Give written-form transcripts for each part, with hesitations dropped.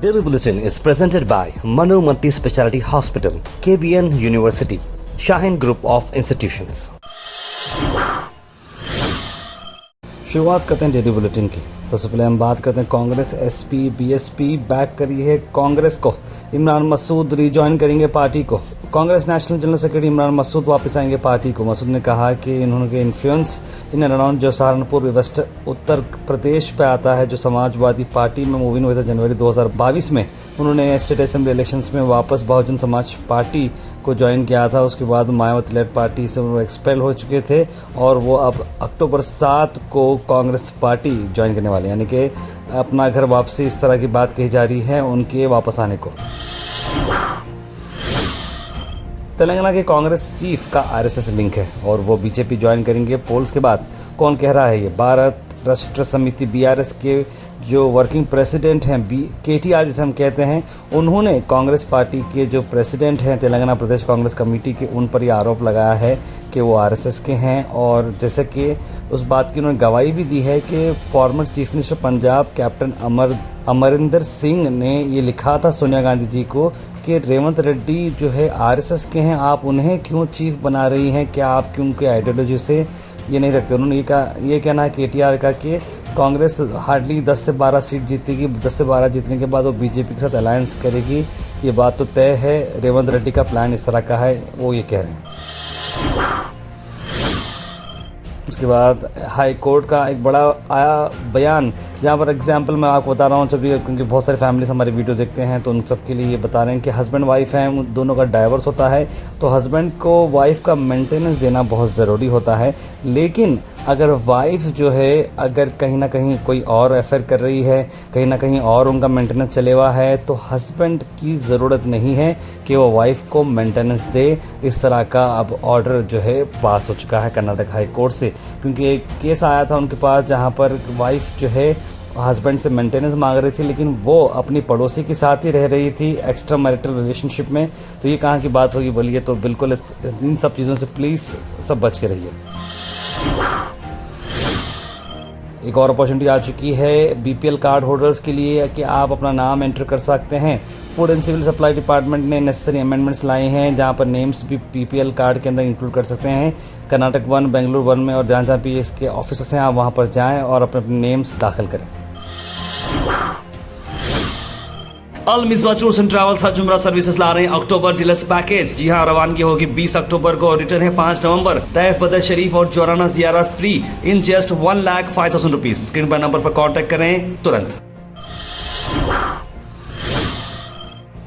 Daily Bulletin is presented by Manu Multi Speciality Hospital, KBN University, Shaheen Group of Institutions. शुरुआत करते हैं daily bulletin की। सबसे पहले हम बात करते हैं कांग्रेस एसपी बीएसपी बैक करी है कांग्रेस को। इमरान मसूद रिजॉइन करेंगे पार्टी को। Congress national general secretary Imran Masood वापस आएंगे पार्टी को। मसूद ने कहा कि इन्होंने इन्फ्लुएंस इन एंड अराउंड जो सहारनपुर वेस्ट उत्तर प्रदेश पे आता है, जो समाजवादी पार्टी में मूव इन हुए थे जनवरी 2022 में, उन्होंने स्टेट असेंबली इलेक्शंस में वापस बहुजन समाज पार्टी को ज्वाइन किया था। उसके बाद मायावती लेड पार्टी से वो एक्सपेल हो चुके थे और वो अब अक्टूबर 7 को कांग्रेस पार्टी ज्वाइन करने वाले, यानी कि अपना घर वापसी इस तरह की बात कही जा रही है उनके वापस आने को। तेलंगाना के कांग्रेस चीफ का आरएसएस लिंक है और वो बीजेपी ज्वाइन करेंगे पोल्स के बाद। कौन कह रहा है ये? भारत राष्ट्र समिति बीआरएस के जो वर्किंग प्रेसिडेंट हैं, केटीआर जिसे हम कहते हैं, उन्होंने कांग्रेस पार्टी के जो प्रेसिडेंट हैं तेलंगाना प्रदेश कांग्रेस कमेटी के, उन पर यह आरोप लगाया है कि वो आरएसएस के हैं। और जैसे कि उस बात की उन्होंने गवाही भी दी है कि former chief minister Punjab captain Amarinder Singh ने ये लिखा था सोनिया गांधी जी को कि रेवंत रेड्डी जो है आरएसएस के हैं, आप उन्हें क्यों चीफ बना रही हैं, क्या आप क्यों उनके आइडियोलॉजी से ये नहीं रखते। उन्होंने ये कहना है केटीआर का कि कांग्रेस हार्डली 10 से 12 सीट जीतेगी, 10 से 12 जीतने के बाद वो बीजेपी के साथ अलायंस करेगी। ये बात तो तय है, रेवंत रेड्डी का प्लान इस तरह का है, वो ये कह रहे हैं। उसके बाद हाई कोर्ट का एक बड़ा आया बयान, जहाँ पर एग्जांपल मैं आपको बता रहा हूँ सभी, क्योंकि बहुत सारे फैमिलीज हमारे वीडियो देखते हैं तो उन सब के लिए ये बता रहे हैं कि हस्बैंड वाइफ हैं, उन दोनों का डाइवोर्स होता है तो हस्बैंड को वाइफ का मेंटेनेंस देना बहुत ज़रूरी होता है। लेकिन अगर वाइफ जो है अगर कहीं ना कहीं कोई और अफेयर कर रही है, कहीं ना कहीं और उनका मेंटेनेंस चले हुआ है, तो हस्बैंड की ज़रूरत नहीं है कि वो वाइफ को मेंटेनेंस दे। इस तरह का अब ऑर्डर जो है पास हो चुका है कर्नाटक हाई कोर्ट से, क्योंकि एक केस आया था उनके पास जहाँ पर वाइफ जो है हस्बैंड से मेंटेनेंस मांग रही थी, लेकिन वो अपनी पड़ोसी के साथ ही रह रही थी एक्स्ट्रा मैरिटल रिलेशनशिप में। तो ये कहाँ की बात होगी बोलिए? तो बिल्कुल इन सब चीज़ों से प्लीज़ सब बच के रहिए। एक और अपॉर्चुनिटी आ चुकी है बीपीएल कार्ड होल्डर्स के लिए कि आप अपना नाम एंटर कर सकते हैं। Food and civil supply department ने नेसेसरी अमेंडमेंट्स लाए हैं जहां पर नेम्स भी बीपीएल कार्ड के अंदर इंक्लूड कर सकते हैं। कर्नाटक 1, बेंगलुरु 1 में और जहाँ जहाँ भी इसके ऑफिस हैं आप वहाँ पर जाएँ और अपने अपने नेम्स दाखिल करें। अल मिसबा टूर्स एंड ट्रैवल्स हज उम्रा सर्विसेज ला रहे हैं अक्टूबर डीलक्स पैकेज। जी हां, रवानगी होगी 20 अक्टूबर को और रिटर्न है 5 नवंबर। तैफ बदर शरीफ और जोराना जियारा free in just 1,05,000 rupees. Screen पर नंबर पर कांटेक्ट करें तुरंत।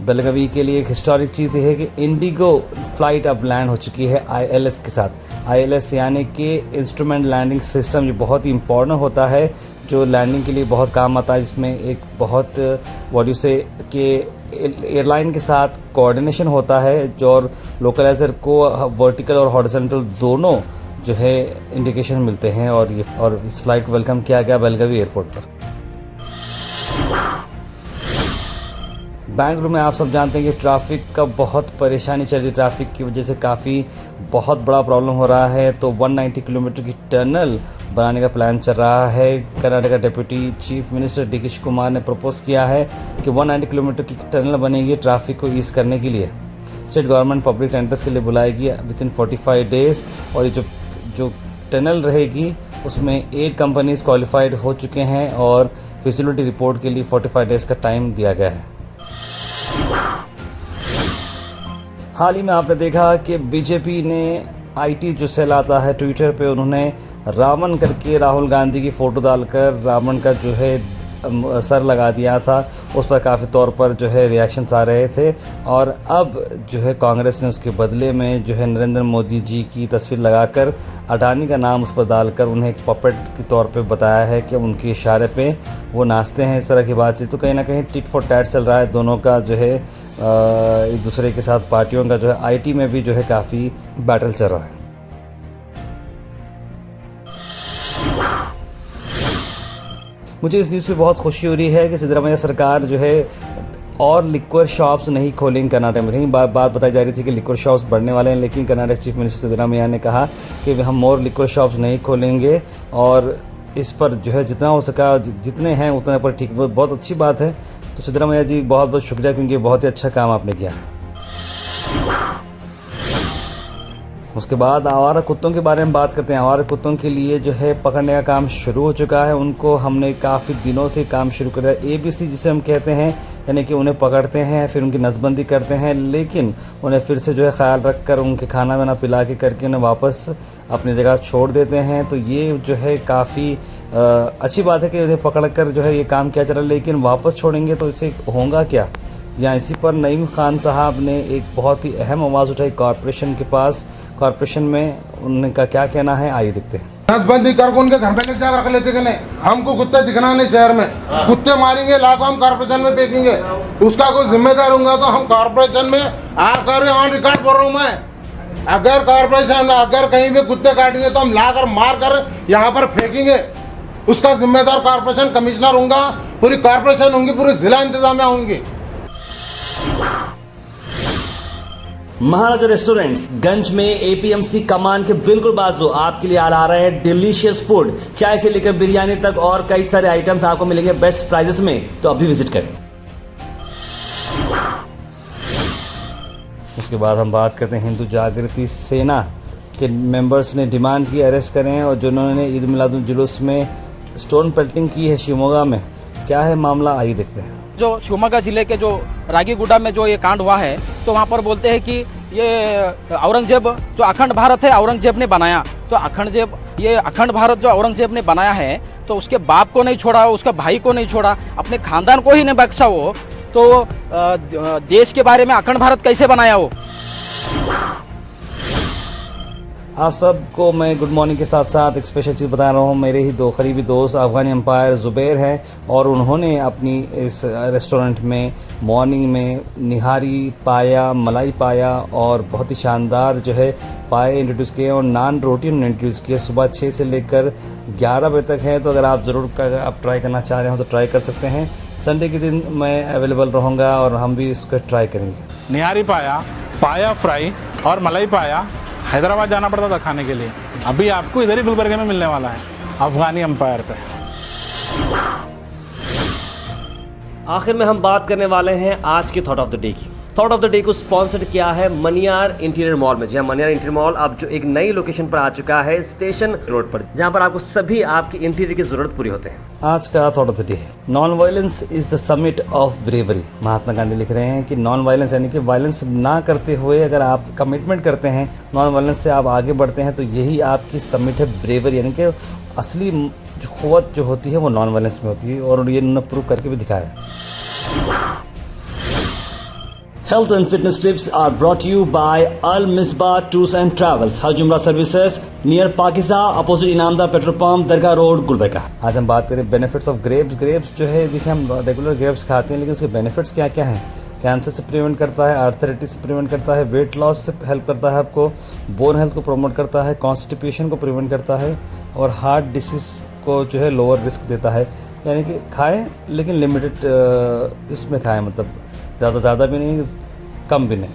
बेलगावी के लिए एक हिस्टोरिक चीज़ ये है कि इंडिगो फ्लाइट अब लैंड हो चुकी है आईएलएस के साथ। आईएलएस यानी कि इंस्ट्रूमेंट लैंडिंग सिस्टम, ये बहुत ही इंपॉर्टेंट होता है जो लैंडिंग के लिए बहुत काम आता है। जिसमें एक बहुत वॉल्यू से कि एयरलाइन के साथ कोऑर्डिनेशन होता है जो और लोकलाइजर को वर्टिकल और हॉरिजॉन्टल दोनों जो है इंडिकेशन मिलते हैं। और इस फ्लाइट को वेलकम किया गया बेलगावी एयरपोर्ट पर। बेंगलुरु में आप सब जानते हैं कि ट्रैफिक का बहुत परेशानी चल रही है। ट्रैफिक की वजह से बहुत बड़ा प्रॉब्लम हो रहा है, तो 190 किलोमीटर की टनल बनाने का प्लान चल रहा है। कर्नाटक का deputy chief minister DK Shivakumar ने प्रपोज किया है कि 190 किलोमीटर की टनल बनेगी ट्रैफिक को ईज करने के लिए। स्टेट गवर्नमेंट पब्लिक टेंडर्स के लिए बुलाएगी विद इन 45 डेज और ये जो टनल रहेगी उसमें 8 कंपनीज क्वालिफाइड हो चुके हैं और फिजिबिलिटी रिपोर्ट के लिए 45 डेज का टाइम दिया गया है। हाल ही में आपने देखा कि बीजेपी ने आईटी जो सेल आता है ट्विटर पे, उन्होंने रावण करके राहुल गांधी की फ़ोटो डालकर रावण का जो है सर लगा दिया था। उस पर काफ़ी तौर पर जो है रिएक्शंस आ रहे थे और अब जो है कांग्रेस ने उसके बदले में जो है नरेंद्र मोदी जी की तस्वीर लगाकर अडानी का नाम उस पर डालकर उन्हें एक पपेट के तौर पे बताया है कि उनके इशारे पे वो नाचते हैं। इस तरह की बातचीत तो कहीं ना कहीं टिट फॉर टैट चल रहा है दोनों का जो है एक दूसरे के साथ। पार्टियों का जो है आईटी में भी जो है काफ़ी बैटल चल रहा है। मुझे इस न्यूज़ से बहुत खुशी हो रही है कि सिद्धरामैया सरकार जो है और लिक्वर शॉप्स नहीं खोलेंगे कर्नाटक में। कहीं बात बताई जा रही थी कि लिक्वर शॉप्स बढ़ने वाले हैं, लेकिन कर्नाटक चीफ मिनिस्टर सिद्धरामैया ने कहा कि हम मोर लिक्वर शॉप्स नहीं खोलेंगे और इस पर जो है जितना हो सका जितने हैं उतने पर ठीक, बहुत अच्छी बात है। तो सिद्धरामैया जी बहुत बहुत शुक्रिया, क्योंकि बहुत ही अच्छा काम आपने किया है। उसके बाद आवारा कुत्तों के बारे में बात करते हैं। आवारा कुत्तों के लिए जो है पकड़ने का काम शुरू हो चुका है। उनको हमने काफ़ी दिनों से काम शुरू कर दिया। ABC जिसे हम कहते हैं, यानी कि उन्हें पकड़ते हैं, फिर उनकी नसबंदी करते हैं, लेकिन उन्हें फिर से जो है ख्याल रख कर उनके खाना वाना पिला के करके उन्हें वापस अपनी जगह छोड़ देते हैं। तो ये जो है काफ़ी अच्छी बात है कि उन्हें पकड़ कर जो है ये काम किया जा रहा है, लेकिन वापस छोड़ेंगे तो इससे होगा क्या। यहाँ इसी पर नईम खान साहब ने एक बहुत ही अहम आवाज़ उठाई कॉरपोरेशन के पास। कॉरपोरेशन में उनका क्या कहना है, आइए देखते हैं। नसबंदी कर उनके घर पे ले जाकर रख लेते कि नहीं, हमको कुत्ते दिखना नहीं शहर में, कुत्ते मारेंगे लाखों हम कॉरपोरेशन में फेंकेंगे, उसका कोई जिम्मेदार होगा तो हम कॉरपोरेशन में आकर ऑन रिकॉर्ड बोल रहा हूँ मैं। अगर कॉरपोरेशन अगर कहीं भी कुत्ते काटेंगे तो हम लाकर मार कर यहाँ पर फेंकेंगे, उसका जिम्मेदार कॉरपोरेशन कमिश्नर होगा, पूरी कॉरपोरेशन होंगी, पूरी जिला इंतजामिया होंगी। महाराजा रेस्टोरेंट्स गंज में APMC कमान के बिल्कुल बाजू आपके लिए आ रहा है डिलीशियस फूड। चाय से लेकर बिरयानी तक और कई सारे आइटम्स आपको मिलेंगे बेस्ट प्राइजेस में, तो अभी विजिट करें। उसके बाद हम बात करते हैं हिंदू जागृति सेना के मेंबर्स ने डिमांड की अरेस्ट करें, और जिन्होंने ईद मिलाद जुलूस में स्टोन पेल्टिंग की है शिवमोगा में। क्या है मामला, आइए देखते हैं। जो शिवमोगा जिले के जो रागीगुड़ा में जो ये कांड हुआ है, तो वहाँ पर बोलते हैं कि ये औरंगजेब जो अखंड भारत है औरंगजेब ने बनाया, तो अखंड भारत जो औरंगजेब ने बनाया है तो उसके बाप को नहीं छोड़ा, उसके भाई को नहीं छोड़ा, अपने खानदान को ही नहीं बख्शा वो, तो देश के बारे में अखंड भारत कैसे बनाया वो। आप सबको मैं गुड मॉर्निंग के साथ साथ एक स्पेशल चीज़ बता रहा हूँ। मेरे ही दो करीबी दोस्त अफगानी एम्पायर ज़ुबैर हैं, और उन्होंने अपनी इस रेस्टोरेंट में मॉर्निंग में निहारी पाया, मलाई पाया और बहुत ही शानदार जो है पाए इंट्रोड्यूस किए, और नान रोटी उन्होंने इंट्रोड्यूस किए। सुबह 6 से लेकर 11 बजे तक है, तो अगर आप ज़रूर आप ट्राई करना चाह रहे हो तो ट्राई कर सकते हैं। संडे के दिन मैं अवेलेबल रहूँगा और हम भी इसको ट्राई करेंगे। निहारी पाया, पाया फ्राई और मलाई पाया हैदराबाद जाना पड़ता था खाने के लिए, अभी आपको इधर ही गुलबर्गे में मिलने वाला है अफगानी एम्पायर पे। आखिर में हम बात करने वाले हैं आज के थॉट ऑफ द डे की। थॉट ऑफ द डे को स्पॉन्सर्ड किया है मनियार इंटीरियर मॉल में। जी हाँ, मनियार इंटीरियर मॉल अब जो एक नई लोकेशन पर आ चुका है स्टेशन रोड पर, जहाँ पर आपको सभी आपकी इंटीरियर की जरूरत पूरी होते हैं। आज का थॉट ऑफ द डे है non violence is the summit of bravery. Mahatma Gandhi लिख रहे हैं कि नॉन वायलेंस यानी कि वायलेंस ना करते हुए अगर आप कमिटमेंट करते हैं, नॉन वायलेंस से आप आगे बढ़ते हैं, तो यही आपकी समिट है ब्रेवरी, यानी कि असली जो क़ुव्वत जो होती है वो नॉन वायलेंस में होती है, और ये उन्होंने प्रूव करके भी दिखाया। Health and fitness tips are brought to you by Al Misbah Tours and Travels, Hajj Umrah Services near Pakisa, opposite Inamdar petrol pump, Dargah road, Gulbarga. आज हम बात करें बेनिफिट्स ऑफ ग्रेप्स। ग्रेप्स जो है देखिए हम रेगुलर ग्रेप्स खाते हैं, लेकिन उसके बेनिफिट्स क्या क्या हैं। कैंसर से प्रिवेंट करता है, आर्थराइटिस से प्रिवेंट करता है, वेट लॉस से हेल्प करता है आपको, बोन हेल्थ को प्रमोट करता है, कॉन्स्टिपेशन को प्रिवेंट करता है, और हार्ट डिसीज़ को जो है लोअर रिस्क देता है। यानी कि खाएं लेकिन लिमिटेड इसमें खाएं, मतलब ज़्यादा भी नहीं, कम भी नहीं।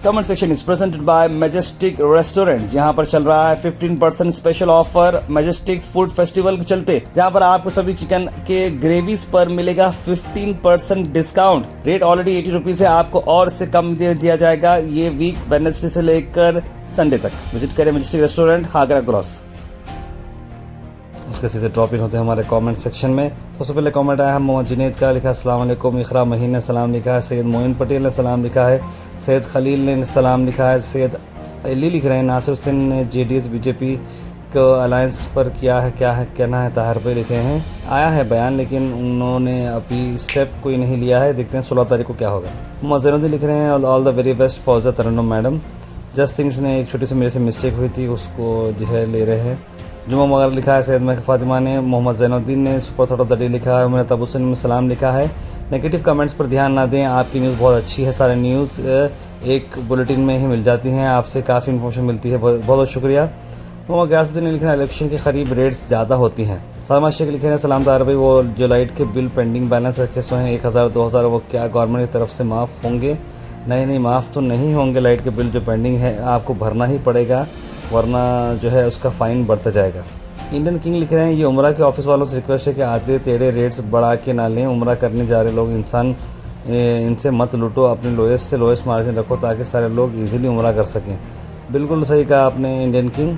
Comment section is presented by majestic restaurant. यहाँ पर चल रहा है 15% special offer majestic food festival के चलते, जहाँ पर आपको सभी चिकन के ग्रेवीज पर मिलेगा 15% डिस्काउंट। रेट ऑलरेडी 80 रुपीज है, आपको और इससे कम दिया जाएगा ये वीक वेडनेसडे से लेकर संडे तक। विजिट करें मैजेस्टिक रेस्टोरेंट, हागरा क्रॉस। उसके सीधे ड्रॉप इन होते हैं हमारे कमेंट सेक्शन में। सबसे पहले कमेंट आया है मोहम्मद जुनैद का, लिखा अस्सलाम वालेकुम। इकरा महीन ने सलाम लिखा है, सैयद मोइन पटेल ने सलाम लिखा है, सैयद खलील ने सलाम लिखा है, सैयद अली लिख रहे हैं, नासिर हुसैन ने JDS BJP को अलायंस पर क्या है कहना है, ताहिर भाई लिखे हैं। आया है बयान लेकिन उन्होंने अभी स्टेप कोई नहीं लिया है, देखते हैं 16 तारीख को क्या होगा। मोहम्मद ज़ैनुद्दीन लिख रहे हैं ऑल द वेरी बेस्ट फौजा तरन्नुम मैडम। जस्ट थिंग्स ने एक छोटी सी मेरे से मिस्टेक हुई थी, उसको जो है ले रहे हैं। जुम्मा वगैरह लिखा है, सैयद महक फातिमा ने, मोहम्मद ज़ैनुद्दीन ने super thought of the day लिखा है, मैंने तबुसन में सलाम लिखा है। नेगेटिव कमेंट्स पर ध्यान ना दें, आपकी न्यूज़ बहुत अच्छी है, सारे न्यूज़ एक बुलेटिन में ही मिल जाती हैं, आपसे काफ़ी इन्फॉर्मेशन मिलती है, बहुत बहुत शुक्रिया। मोहम्मद गयासुद्दीन ने लिखा है इलेक्शन के करीब रेट्स ज़्यादा होती हैं। सलमा शेख लिखे हैं सलाम तार भाई, वो जो लाइट के बिल पेंडिंग बैलेंस रखे सो हैं 1000 2000, वो क्या गवर्नमेंट की तरफ से माफ़ होंगे? नहीं, माफ़ तो नहीं होंगे। लाइट के बिल जो पेंडिंग है आपको भरना ही पड़ेगा, वरना जो है उसका फ़ाइन बढ़ता जाएगा। इंडियन किंग लिख रहे हैं, ये उम्रा के ऑफिस वालों से रिक्वेस्ट है कि आते टेढ़े रेट्स बढ़ा के ना लें। उम्रा करने जा रहे लोग इनसे मत लूटो, अपने लोएस्ट से लोएस्ट मार्जिन रखो ताकि सारे लोग इजीली उम्रा कर सकें। बिल्कुल सही कहा आपने इंडियन किंग।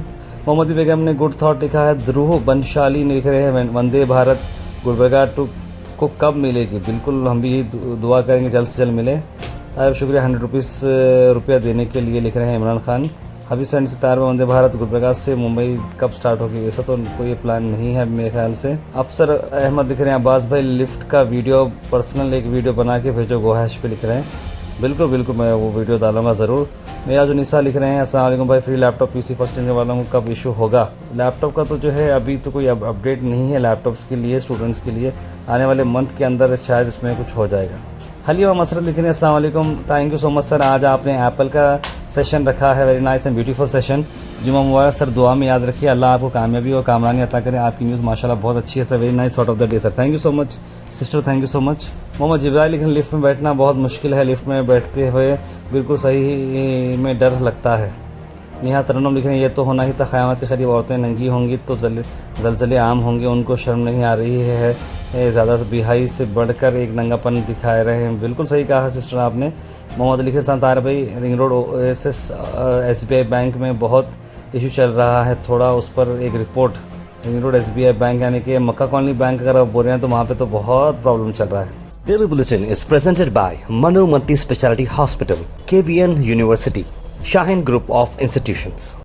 मोहम्मदी बेगम ने गुड थॉट लिखा है। ध्रुव बंशाली लिख रहे हैं, वंदे भारत गुलबर्गा टू को कब मिलेगी? बिल्कुल हम भी यही दुआ करेंगे जल्द से जल्द मिले। तार शुक्रिया 100 रुपया देने के लिए लिख रहे हैं इमरान खान। हबी सेंड से तार में वंदे भारत गुलबर्गा से मुंबई कब स्टार्ट होगी? वैसा तो कोई प्लान नहीं है मेरे ख्याल से। अफसर अहमद लिख रहे हैं, अब्बास भाई लिफ्ट का वीडियो पर्सनल एक वीडियो बना के भेजो गोहैश पे लिख रहे हैं। बिल्कुल बिल्कुल मैं वो वीडियो डालूंगा ज़रूर। मेरा जो निसा लिख रहे हैं, अस्सलाम वालेकुम भाई, free laptop PC first year वालों को कब इशू होगा? लैपटॉप का तो जो है अभी तो कोई अपडेट नहीं है लैपटॉप्स के लिए, स्टूडेंट्स के लिए। आने वाले मंथ के अंदर शायद इसमें कुछ हो जाएगा। हलीमा मसरत लिख रहे हैं, अस्सलाम वालेकुम, thank you so much sir, आज आपने एप्पल का सेशन रखा है, very nice and beautiful session. जुम्मा मुबारक सर, दुआ में याद रखिए, अल्लाह आपको कामयाबी और कामरानी अता करें। आपकी न्यूज़ माशाल्लाह बहुत अच्छी है sir, very nice thought of the day sir, thank you so much sister, thank you so much. Mohammad Jibrail लिख रहे हैं, लिफ्ट में बैठना बहुत मुश्किल है, लिफ्ट में बैठते हुए बिल्कुल सही में डर लगता है। नेहा तरन्नुम लिख रहे हैं, ये तो होना ही था, क़यामत के करीब औरतें नंगी होंगी तो जलजले आम होंगे, उनको शर्म नहीं आ रही है, ज़्यादा बिहाई से बढ़कर एक नंगापन दिखा रहे हैं। बिल्कुल सही कहा सिस्टर आपने। मोहम्मद लिख रहे हैं, तार भाई रिंग रोड SBI बैंक में बहुत इशू चल रहा है, थोड़ा उस पर एक report. Ring road SBI bank यानी कि मक्का कॉलोनी बैंक अगर आप बोल रहे हैं तो वहाँ पे तो बहुत प्रॉब्लम चल रहा है। Daily Bulletin is presented by Manu Multi Speciality Hospital, KBN University, Shaheen Group of Institutions.